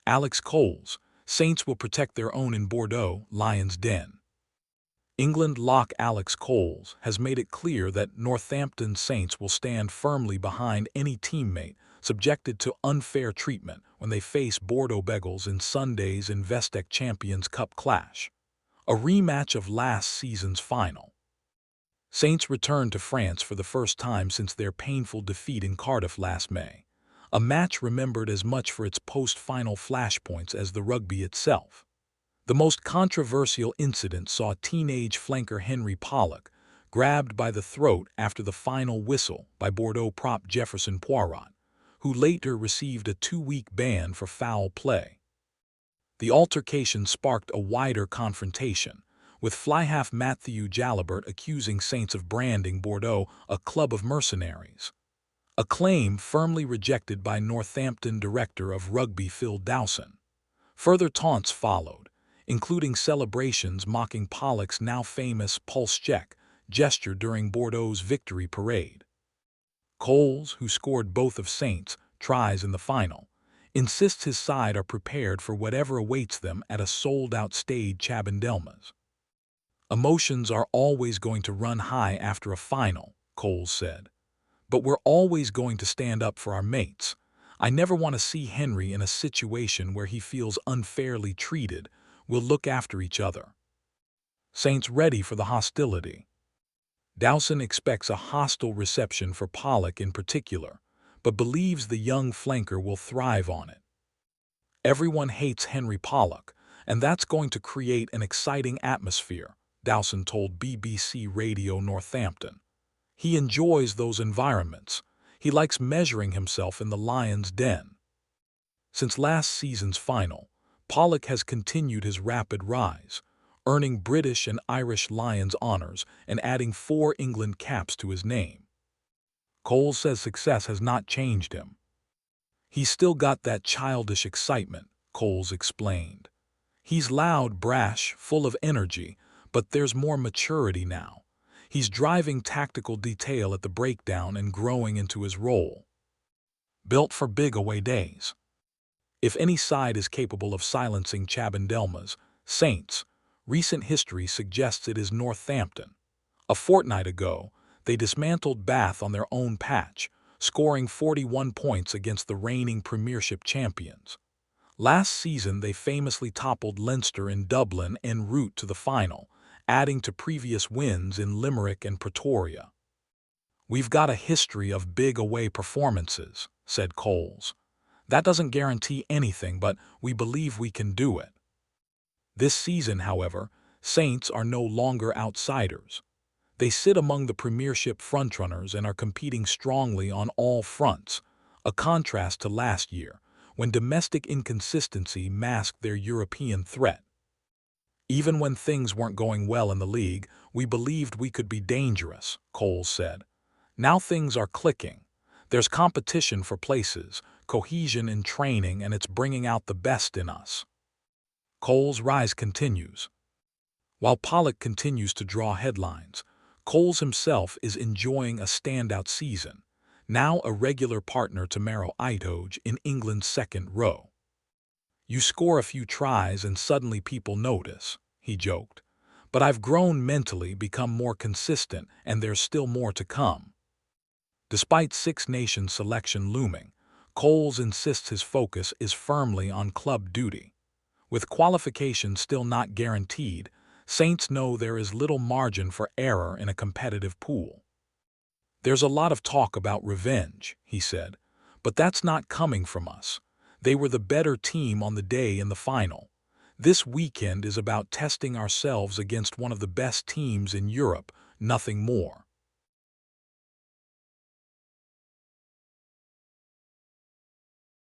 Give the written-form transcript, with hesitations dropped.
Alex Coles, Saints will protect their own in Bordeaux, Lions' Den. England lock Alex Coles has made it clear that Northampton Saints will stand firmly behind any teammate subjected to unfair treatment when they face Bordeaux-Bègles in Sunday's Investec Champions Cup clash, a rematch of last season's final. Saints return to France for the first time since their painful defeat in Cardiff last May, a match remembered as much for its post-final flashpoints as the rugby itself. The most controversial incident saw teenage flanker Henry Pollock grabbed by the throat after the final whistle by Bordeaux prop Jefferson Poirot, who later received a 2-week ban for foul play. The altercation sparked a wider confrontation, with fly-half Matthew Jalibert accusing Saints of branding Bordeaux a club of mercenaries, a claim firmly rejected by Northampton director of rugby Phil Dowson. Further taunts followed, including celebrations mocking Pollock's now famous pulse check gesture during Bordeaux's victory parade. Coles, who scored both of Saints' tries in the final, insists his side are prepared for whatever awaits them at a sold-out Stade Chaban-Delmas. "Emotions are always going to run high after a final," Coles said. "But we're always going to stand up for our mates. I never want to see Henry in a situation where he feels unfairly treated. We'll look after each other." Saints ready for the hostility. Dowson expects a hostile reception for Pollock in particular, but believes the young flanker will thrive on it. "Everyone hates Henry Pollock, and that's going to create an exciting atmosphere," Dowson told BBC Radio Northampton. "He enjoys those environments. He likes measuring himself in the Lions' Den." Since last season's final, Pollock has continued his rapid rise, earning British and Irish Lions honors and adding 4 England caps to his name. Coles says success has not changed him. "He's still got that childish excitement," Coles explained. "He's loud, brash, full of energy, but there's more maturity now. He's driving tactical detail at the breakdown and growing into his role. Built for big away days." If any side is capable of silencing Chaban-Delmas, Saints, recent history suggests it is Northampton. A fortnight ago, they dismantled Bath on their own patch, scoring 41 points against the reigning Premiership champions. Last season, they famously toppled Leinster in Dublin en route to the final, adding to previous wins in Limerick and Pretoria. "We've got a history of big away performances," said Coles. "That doesn't guarantee anything, but we believe we can do it." This season, however, Saints are no longer outsiders. They sit among the Premiership frontrunners and are competing strongly on all fronts, a contrast to last year, when domestic inconsistency masked their European threat. "Even when things weren't going well in the league, we believed we could be dangerous," Coles said. "Now things are clicking. There's competition for places, cohesion in training, and it's bringing out the best in us." Coles' rise continues. While Pollock continues to draw headlines, Coles himself is enjoying a standout season, now a regular partner to Maro Itoje in England's second row. "You score a few tries and suddenly people notice," he joked. "But I've grown mentally, become more consistent, and there's still more to come." Despite Six Nations selection looming, Coles insists his focus is firmly on club duty. With qualification still not guaranteed, Saints know there is little margin for error in a competitive pool. "There's a lot of talk about revenge," he said, "but that's not coming from us. They were the better team on the day in the final. This weekend is about testing ourselves against one of the best teams in Europe, nothing more."